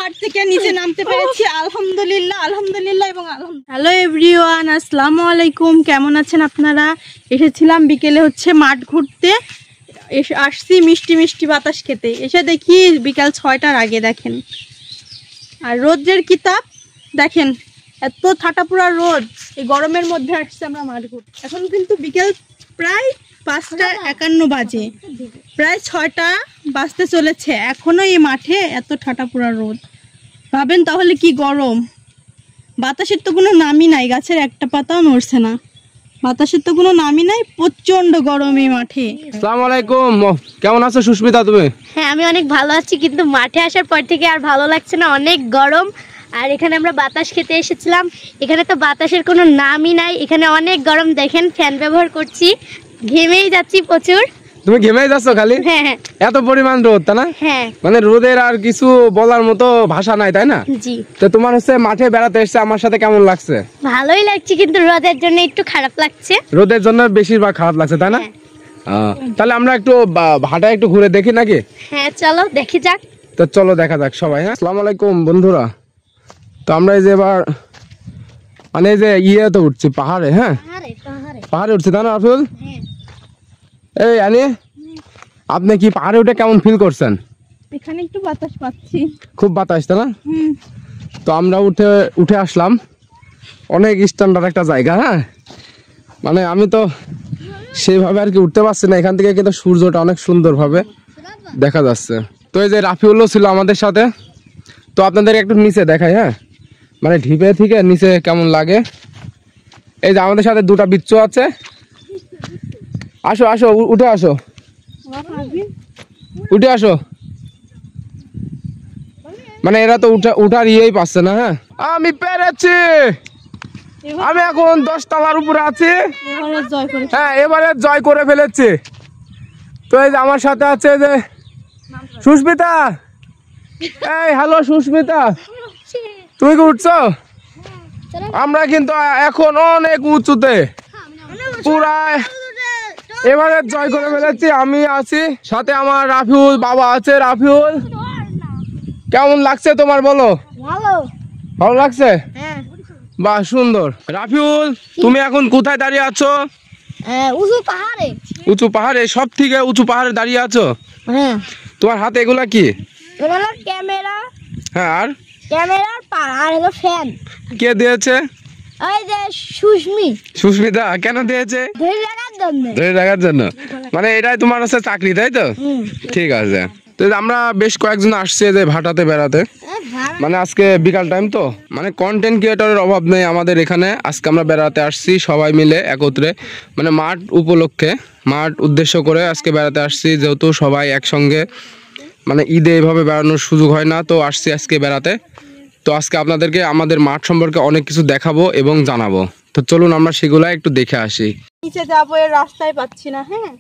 পাহাড় থেকে নিচে নামতে পেরেছি, আলহামদুলিল্লাহ আলহামদুলিল্লাহ এবং আলহামদুলিল্লাহ। হ্যালো এভরিওয়ান, আসসালামু আলাইকুম। কেমন আছেন আপনারা? এসেছিলাম বিকেলে মাঠ ঘুরতে, আসছি মিষ্টি মিষ্টি বাতাস খেতে। এসে দেখি বিকাল 6টার আগে, দেখেন। আর রোদের কিতাব দেখেন, এত ঠাটাপুরা রোদ। এই গরমের মধ্যে আসছে আমরা মাঠ ঘুরতে। এখন কিন্তু বিকেল প্রায় 5:51 বাজে, প্রায় 6টা বাজতে চলেছে। এখনো এই মাঠে এত ঠাটাপুরা রোদ। ভাবেন তাহলে কি গরম। বাতাসের তো কোনো নামই নাই, গাছের একটা পাতাও নড়ছে না। বাতাসের তো কোনো নামই নাই, প্রচন্ড গরম এই মাঠে। আসসালামু আলাইকুম, কেমন আছো সুস্মিতা তুমি? হ্যাঁ, আমি অনেক ভালো আছি, কিন্তু মাঠে আসার পর থেকে আর ভালো লাগছে না, অনেক গরম। আর এখানে আমরা বাতাস খেতে এসেছিলাম, এখানে তো বাতাসের কোনো নামই নাই, এখানে অনেক গরম। দেখেন ফ্যান ব্যবহার করছি, ঘেমেই যাচ্ছি প্রচুর। তুমি ঘেমেই যাচ্ছ খালি? হ্যাঁ হ্যাঁ, এত পরিমাণ রোদ, তাই না? হ্যাঁ, মানে রোদের আর কিছু বলার মতো ভাষা নাই, তাই না? জি। তো তোমার মাঠে বেড়াতে এসেছে, আমার সাথে কেমন লাগছে? ভালোই লাগছে, কিন্তু রোদের জন্য একটু খারাপ লাগছে। রোদের জন্য বেশিরভাগ খারাপ লাগছে, তাই না? তাহলে আমরা একটু হাঁটা একটু ঘুরে দেখি নাকি? হ্যাঁ চলো দেখি যাক। তো চলো দেখা যাক সবাই। হ্যাঁ, আসসালামু আলাইকুম বন্ধুরা। তো আমরা এই যে এবার মানে এই যে তো উঠছি পাহাড়ে। হ্যাঁ, পাহাড়ে উঠছি, তাই না রাফিউল? এই আনি, আপনি কি পাহাড়ে উঠে কেমন ফিল করছেন? এখানে একটু বাতাস পাচ্ছি, খুব বাতাস, তাই না? তো আমরা উঠে আসলাম, অনেক স্ট্যান্ডার্ড একটা জায়গা। হ্যাঁ, মানে আমি তো সেইভাবে আর কি উঠতে পারছি না। এখান থেকে কিন্তু সূর্যটা অনেক সুন্দরভাবে দেখা যাচ্ছে। তো এই যে রাফিউলও ছিল আমাদের সাথে। তো আপনাদের একটু নিচে দেখাই। হ্যাঁ, মানে ঢিপে থেকে নিচে কেমন লাগে। এই যে আমাদের সাথে দুটা বিচ্ছু আছে। আসো আসো, উঠে আসো, উঠে আসো। মানে এরা তো উঠার ইয়েই পাচ্ছে না। হ্যাঁ, আমি পেরেছি, আমি এখন 10 তলার উপরে আছি। হ্যাঁ, এবারে জয় করে ফেলেছি। তো এই যে আমার সাথে আছে যে সুস্মিতা। এই হ্যালো সুস্মিতা, তুমি কি উঠছো? আমরা কিন্তু এখন অনেক উঁচুতে, পুরা এবারে জয় করে ফেলেছি। আমি আছি সাথে, আমার রাফিউল বাবা আছে। রাফিউল, কেমন লাগছে তোমার বলো? ভালো লাগছে? বাহ, সুন্দর। রাফিউল, তুমি এখন কোথায় দাঁড়িয়ে আছো? উঁচু পাহাড়ে, সব থেকে উঁচু পাহাড়ে দাঁড়িয়ে আছো? হ্যাঁ। তোমার হাতে এগুলা কি? ক্যামেরা। হ্যাঁ, আর ক্যামেরা আর হলো ফ্যান। কে দিয়েছে? ওই যে সুস্মিতা। কেন দিয়েছে? ধরে রাখার জন্য। মানে এটাই তোমার চাকরি, তাই তো? ঠিক আছে। তো আমরা বেশ কয়েকজন আসছে যে ভাটাতে বেড়াতে। মানে আজকে বিকাল টাইম, তো মানে কন্টেন্ট ক্রিয়েটরের অভাব নেই আমাদের এখানে। আজকে আমরা বেড়াতে আসছি সবাই মিলে একত্রে, মানে মাঠ উপলক্ষে, মাঠ উদ্দেশ্য করে আজকে বেড়াতে আসছি। যেহেতু সবাই একসঙ্গে মানে ঈদে এইভাবে বেড়ানোর সুযোগ হয় না, তো আসছি আজকে বেড়াতে। তো আজকে আপনাদেরকে আমাদের মাঠ সম্পর্কে অনেক কিছু দেখাবো এবং জানাবো। তো চলুন আমরা সেগুলা একটু দেখে আসি। নিচে যাবো, এর রাস্তায় পাচ্ছি না। হ্যাঁ,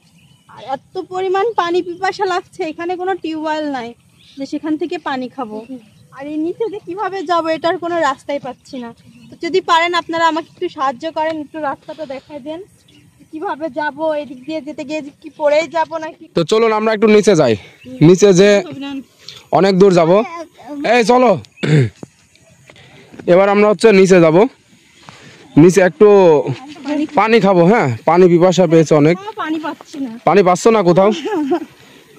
আর এত পরিমাণ পানি পিপাসা লাগছে। এখানে কোনো টিউবওয়েল নাই যে সেখান থেকে পানি খাবো। আর এই নিচে যে কিভাবে যাবো, এটার কোনো রাস্তাই পাচ্ছি না। তো যদি পারেন আপনারা আমাকে একটু সাহায্য করেন, একটু রাস্তাটা দেখায় দেন কিভাবে যাবো। এদিক দিয়ে যেতে গিয়ে কি পড়েই যাবো নাকি? তো চলুন আমরা একটু নিচে যাই। নিচে যে অনেক দূর যাব। এই চলো, এবার আমরা নিচে যাব। নিচে একটু পানি খাবো। হ্যাঁ, পানি পিপাসা পেয়েছে অনেক। পানি পাচ্ছ না কোথাও?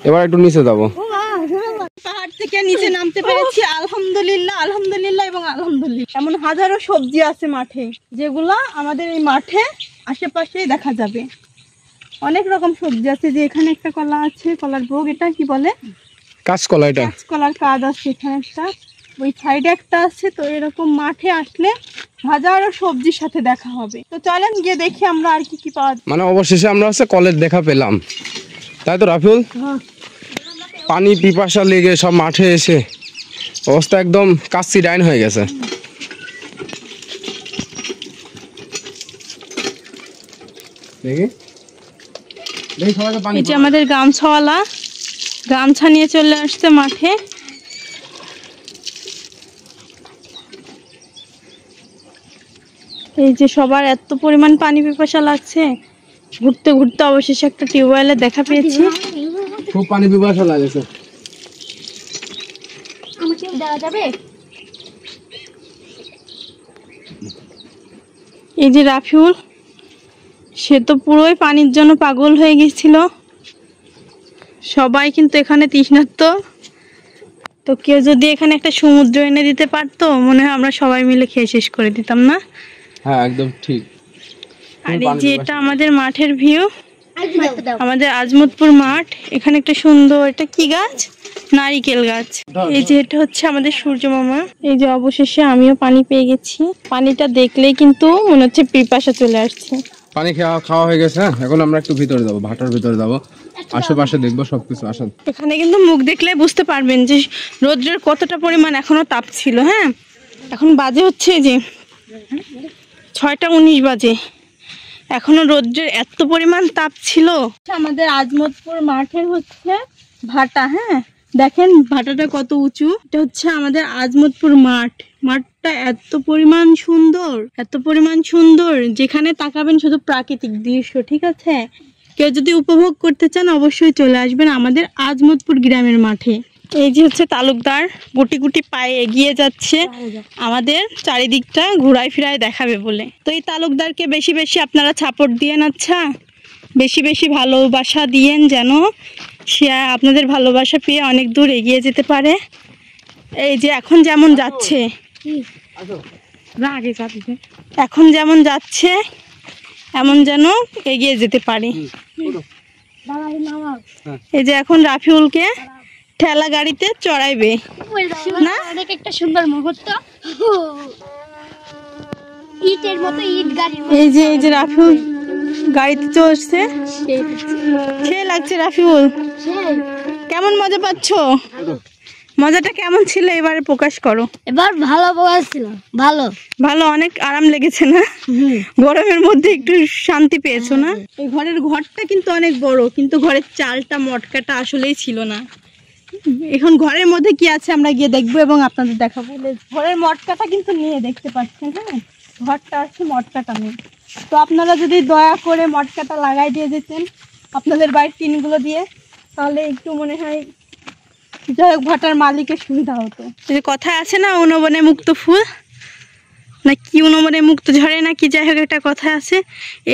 এবার একটু নিচে যাব। পাহাড় থেকে নিচে নামতে পেরেছি, আলহামদুলিল্লাহ আলহামদুলিল্লাহ এবং আলহামদুলিল্লাহ। এমন হাজারো সবজি আছে মাঠে, যেগুলা আমাদের এই মাঠে আশেপাশেই দেখা যাবে। অনেক রকম সবজি আছে। যে এখানে একটা কলা আছে, কলার ভোগ, এটা কি বলে? কাঁচকলা। এটা কাঁচকলার কাজ আছে এখানে একটা, ওই সাইডে একটা আছে। তো এরকম মাঠে আসলে হাজারো সবজির সাথে দেখা হবে। তো চলেন গিয়ে দেখি আমরা আর কি কি পাওয়া যায়। মানে অবশেষে আমরা কলের দেখা পেলাম, তাই তো রাফিউল? পানি পিপাসা লেগে সব মাঠে এসে অবস্থা একদম কাচ্চি ডাইন হয়ে গেছে। এটা আমাদের গামছাওয়ালা, গামছা নিয়ে চলে আসছে মাঠে। এই যে সবার এত পরিমাণ পানি পিপাসা লাগছে, ঘুরতে ঘুরতে অবশেষে একটা টিউবওয়েলে দেখা পেয়েছি। খুব পানি পিপাসা লাগছে। যাওয়া যাবে? এই যে রাফিউল, সে তো পুরোই পানির জন্য পাগল হয়ে গেছিল। সবাই কিন্তু এখানে তৃষ্ণার্ত। তো কেউ যদি এখানে একটা সমুদ্র এনে দিতে পারতো, মনে হয় আমরা সবাই মিলে খেয়ে শেষ করে দিতাম না? হ্যাঁ একদম ঠিক। আর এই যে এটা আমাদের মাঠের ভিউ, মারতে দাও। আমাদের আজমতপুর মাঠ। এখানে একটা সুন্দর, এটা কি গাছ? নারিকেল গাছ। এই যে এটা হচ্ছে আমাদের সূর্য মামা। এই যে অবশেষে আমিও পানি পেয়ে গেছি। পানিটা দেখলেই কিন্তু মনে হচ্ছে পিপাসা চলে আসছে। পানি খাওয়া হয়ে গেছে। এখন আমরা একটু ভিতরে যাবো, ভাটার ভিতরে যাবো, আশেপাশে দেখবো সবকিছু। আসেন। এখানে কিন্তু মুখ দেখলে বুঝতে পারবেন যে রোদ্রের কতটা পরিমাণ এখনো তাপ ছিল। হ্যাঁ, এখন বাজে হচ্ছে যে 6টা 19 বাজে, এখনো রোদ্রের এত পরিমাণ তাপ ছিল। আমাদের আজমতপুর মাঠের হচ্ছে ভাটা। হ্যাঁ, দেখেন ভাটাটা কত উঁচু। এটা হচ্ছে আমাদের আজমতপুর মাঠ। মাঠটা এত পরিমাণ সুন্দর, এত পরিমাণ সুন্দর, যেখানে তাকাবেন শুধু প্রাকৃতিক দৃশ্য। ঠিক আছে, কেউ যদি উপভোগ করতে চান অবশ্যই চলে আসবেন আমাদের আজমতপুর গ্রামের মাঠে। এই যে হচ্ছে তালুকদার গুটি গুটি পায়ে এগিয়ে যাচ্ছে আমাদের চারিদিকটা ঘুরায় ফিরায় দেখাবে বলে। তো এই তালুকদারকে বেশি বেশি আপনারা সাপোর্ট দিয়েন। আচ্ছা, বেশি বেশি ভালোবাসা দিয়েন, যেন সে আপনাদের ভালোবাসা পেয়ে অনেক দূর এগিয়ে যেতে পারে। এই যে এখন যেমন যাচ্ছে, এখন যেমন যাচ্ছে এমন যেন এগিয়ে যেতে পারে। এই যে এখন রাফিউলকে ঠেলা গাড়িতে চড়াইবে না? অনেক একটা সুন্দর মুহূর্ত। ইটের মতো ইট গাড়ি। এই যে রাফিউল গাড়িতে চড়ছে, সে লাগছে। রাফিউল, কেমন মজা পাচ্ছ? মজাটা কেমন ছিল এবারে প্রকাশ করো। এবার ভালো প্রকাশ ছিল। ভালো ভালো, অনেক আরাম লেগেছে না? গরমের মধ্যে একটু শান্তি পেয়েছো না? এই ঘরটা কিন্তু অনেক বড়, কিন্তু ঘরের চালটা মটকাটা আসলেই ছিল না। এখন ঘরের মধ্যে কি আছে আমরা গিয়ে দেখবো এবং আপনাদের দেখাবো। ঘরের মটকাটা কিন্তু নিয়ে দেখতে পাচ্ছেন। হ্যাঁ, ঘরটা আছে, মটকাটা নেই। তো আপনারা যদি দয়া করে মটকাটা লাগাই দিয়ে যেতেন আপনাদের বাড়ির টিনগুলো দিয়ে, তাহলে একটু মনে হয় যাই হোক ভাটার মালিকের সুবিধা হতো। যে কথা আছে না, উনবনে মুক্ত ফুল না কি, উনবনে মুক্ত ঝরে না কি, যাই হোক একটা কথা আছে।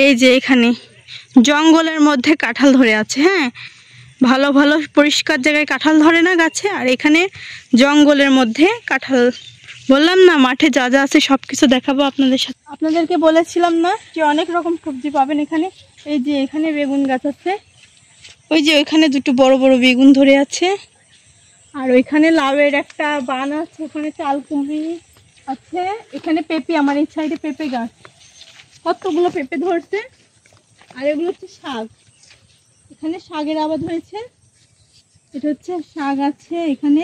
এই যে এখানে জঙ্গলের মধ্যে কাঁঠাল ধরে আছে। হ্যাঁ, ভালো ভালো পরিষ্কার জায়গায় কাঁঠাল ধরে না গাছে, আর এখানে জঙ্গলের মধ্যে কাঁঠাল। বললাম না, মাঠে যা যা আছে সব কিছু দেখাবো আপনাদের সাথে। আপনাদেরকে বলেছিলাম না যে অনেক রকম সবজি পাবেন এখানে। এই যে এখানে বেগুন গাছ আছে, ওই যে ওইখানে দুটো বড় বড় বেগুন ধরে আছে, আর ওইখানে লাউয়ের একটা বান আছে, ওখানে চাল কুমড়ি আছে, এখানে পেঁপে, আমার এই সাইডে পেঁপে গাছ, কতগুলো পেঁপে ধরছে। আর এগুলো হচ্ছে শাক, এখানে শাকের আবাদ হয়েছে। এটা হচ্ছে শাক আছে, এখানে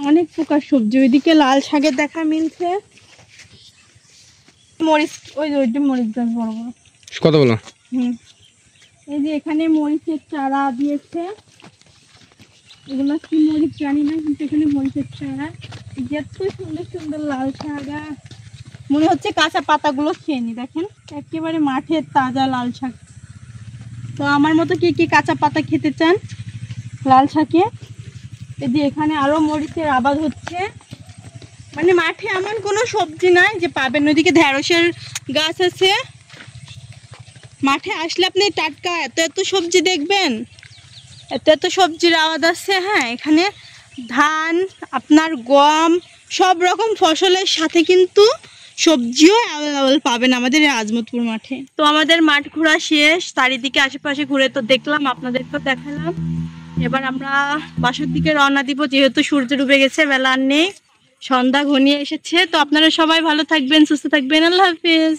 অনেক প্রকার সবজি। ওইদিকে লাল শাকের দেখা মিলছে। মরিচ, ওই যে ওইটা মরিচ গাছ বড় বড়। কথা বলো। এই যে এখানে মরিচের চারা দিয়েছে, এগুলো কি মরিচ জানি না, কিন্তু এখানে মরিচের চারা। এত সুন্দর সুন্দর লাল শাক, মনে হচ্ছে কাঁচা পাতাগুলো খেয়ে নি। দেখেন একেবারে মাঠের তাজা লাল শাক। তো আমার মতো কি কি কাঁচা পাতা খেতে চান লাল শাকে? এই যে এখানে আরো মরিচের আবাদ হচ্ছে। মানে মাঠে এমন কোনো সবজি নাই যে পাবেন। ওইদিকে ঢেঁড়সের গাছ আছে, মাঠে আসলে আপনি টাটকা এত এত সবজি দেখবেন, এত এত সবজির আবাদ আছে। হ্যাঁ, এখানে ধান, আপনার গম, সব রকম ফসলের সাথে কিন্তু সবজিও অ্যাভেলেবল পাবেন আমাদের এই আজমতপুর মাঠে। তো আমাদের মাঠ ঘোরা শেষ, চারিদিকে আশেপাশে ঘুরে তো দেখলাম, আপনাদেরকেও দেখালাম। এবার আমরা বাসার দিকে রওনা দিব, যেহেতু সূর্য ডুবে গেছে, বেলা আর নেই, সন্ধ্যা ঘনিয়ে এসেছে। তো আপনারা সবাই ভালো থাকবেন, সুস্থ থাকবেন। আল্লাহ হাফেজ।